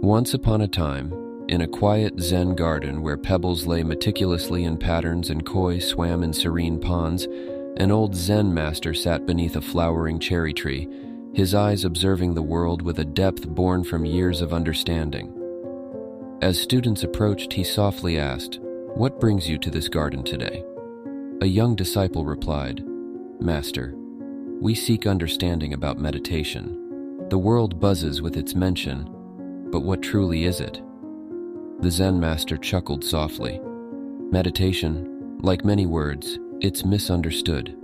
Once upon a time, in a quiet Zen garden where pebbles lay meticulously in patterns and koi swam in serene ponds, an old Zen master sat beneath a flowering cherry tree, his eyes observing the world with a depth born from years of understanding. As students approached, he softly asked, "What brings you to this garden today?" A young disciple replied, "Master, we seek understanding about meditation. The world buzzes with its mention, but what truly is it?" The Zen master chuckled softly. Meditation, like many words, it's misunderstood.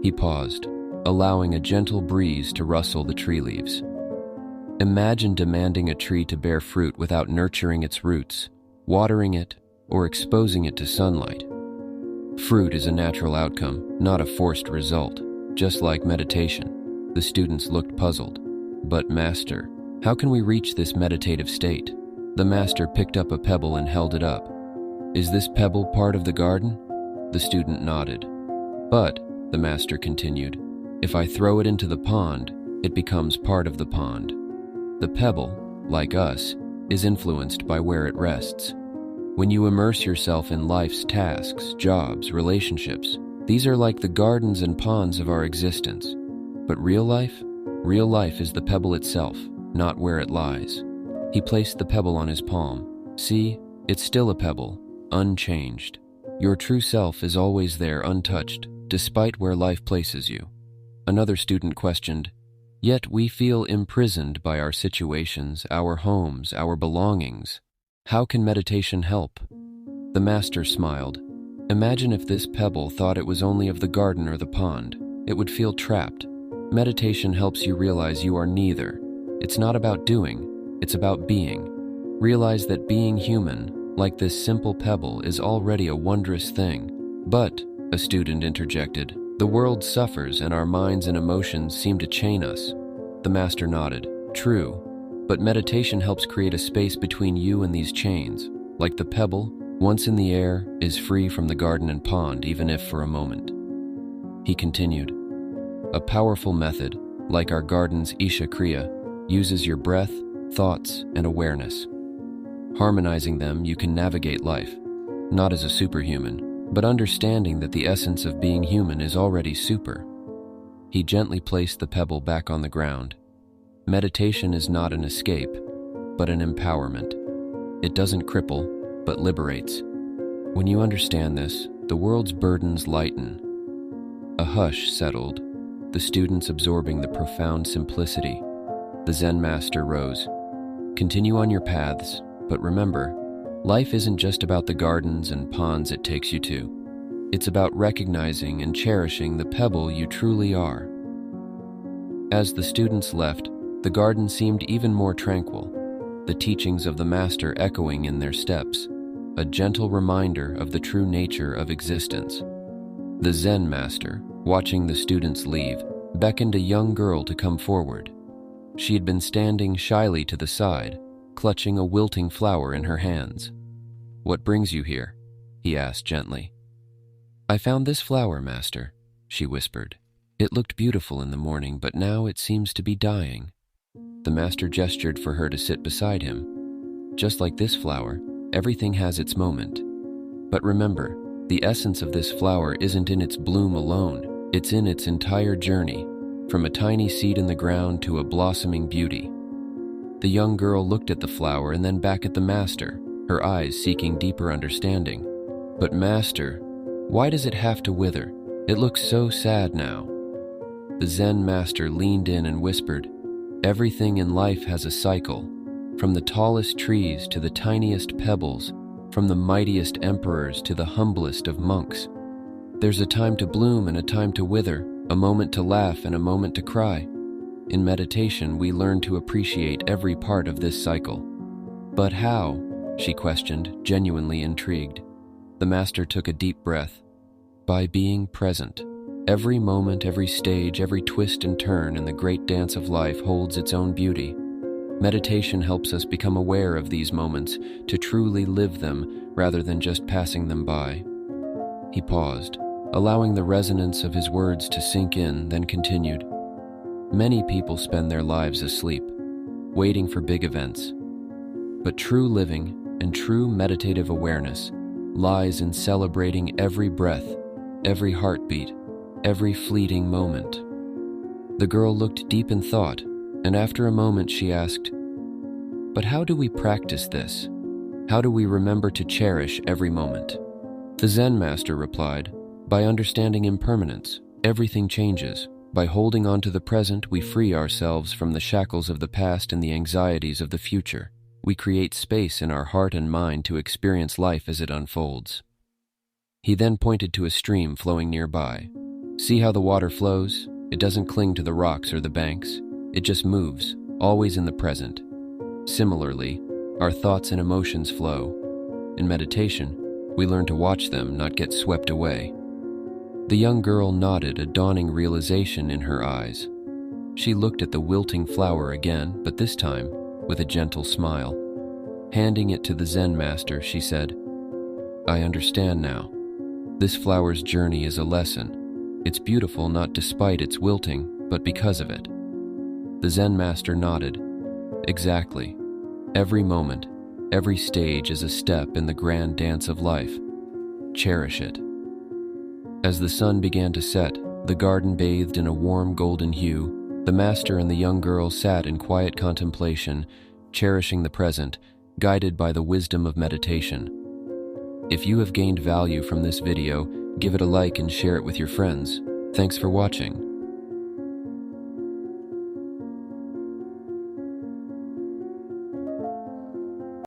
He paused, allowing a gentle breeze to rustle the tree leaves. Imagine demanding a tree to bear fruit without nurturing its roots, watering it, or exposing it to sunlight. Fruit is a natural outcome, not a forced result, just like meditation. The students looked puzzled. "But Master, how can we reach this meditative state?" The master picked up a pebble and held it up. "Is this pebble part of the garden?" The student nodded. "But," the master continued, "if I throw it into the pond, it becomes part of the pond." The pebble, like us, is influenced by where it rests. When you immerse yourself in life's tasks, jobs, relationships, these are like the gardens and ponds of our existence. But real life is the pebble itself, not where it lies. He placed the pebble on his palm. "See, it's still a pebble, unchanged. Your true self is always there, untouched, despite where life places you." Another student questioned, "Yet we feel imprisoned by our situations, our homes, our belongings. How can meditation help?" The master smiled. "Imagine if this pebble thought it was only of the garden or the pond. It would feel trapped. Meditation helps you realize you are neither. It's not about doing, it's about being. Realize that being human, like this simple pebble, is already a wondrous thing." "But," a student interjected, "the world suffers and our minds and emotions seem to chain us." The master nodded. "True, but meditation helps create a space between you and these chains. Like the pebble, once in the air, is free from the garden and pond, even if for a moment." He continued, "A powerful method, like our garden's Isha Kriya, uses your breath, thoughts, and awareness. Harmonizing them, you can navigate life, not as a superhuman, but understanding that the essence of being human is already super." He gently placed the pebble back on the ground. Meditation is not an escape, but an empowerment. It doesn't cripple, but liberates. When you understand this, the world's burdens lighten. A hush settled, the students absorbing the profound simplicity. The Zen master rose. "Continue on your paths, but remember, life isn't just about the gardens and ponds it takes you to. It's about recognizing and cherishing the pebble you truly are." As the students left, the garden seemed even more tranquil, the teachings of the master echoing in their steps, a gentle reminder of the true nature of existence. The Zen master, watching the students leave, beckoned a young girl to come forward. She had been standing shyly to the side, clutching a wilting flower in her hands. "What brings you here?" he asked gently. "I found this flower, Master," she whispered. "It looked beautiful in the morning, but now it seems to be dying." The master gestured for her to sit beside him. "Just like this flower, everything has its moment. But remember, the essence of this flower isn't in its bloom alone, it's in its entire journey, from a tiny seed in the ground to a blossoming beauty." The young girl looked at the flower and then back at the master, her eyes seeking deeper understanding. "But Master, why does it have to wither? It looks so sad now." The Zen master leaned in and whispered, "Everything in life has a cycle, from the tallest trees to the tiniest pebbles, from the mightiest emperors to the humblest of monks. There's a time to bloom and a time to wither, a moment to laugh and a moment to cry. In meditation, we learn to appreciate every part of this cycle." "But how?" she questioned, genuinely intrigued. The master took a deep breath. "By being present. Every moment, every stage, every twist and turn in the great dance of life holds its own beauty. Meditation helps us become aware of these moments, to truly live them rather than just passing them by." He paused, allowing the resonance of his words to sink in, then continued, "Many people spend their lives asleep. waiting for big events. But true living and true meditative awareness lies in celebrating every breath, every heartbeat, every fleeting moment. The girl looked deep in thought, and after a moment she asked, "But how do we practice this? How do we remember to cherish every moment?" The Zen master replied, "By understanding impermanence, everything changes. By holding on to the present, we free ourselves from the shackles of the past and the anxieties of the future. We create space in our heart and mind to experience life as it unfolds." He then pointed to a stream flowing nearby. "See how the water flows? It doesn't cling to the rocks or the banks. It just moves, always in the present. Similarly, our thoughts and emotions flow. In meditation, we learn to watch them, not get swept away." The young girl nodded, a dawning realization in her eyes. She looked at the wilting flower again, but this time with a gentle smile. Handing it to the Zen master, she said, "I understand now. This flower's journey is a lesson. It's beautiful not despite its wilting, but because of it." The Zen master nodded. "Exactly. Every moment, every stage is a step in the grand dance of life. Cherish it." As the sun began to set, the garden bathed in a warm golden hue. The master and the young girl sat in quiet contemplation, cherishing the present, guided by the wisdom of meditation. If you have gained value from this video, give it a like and share it with your friends. Thanks for watching.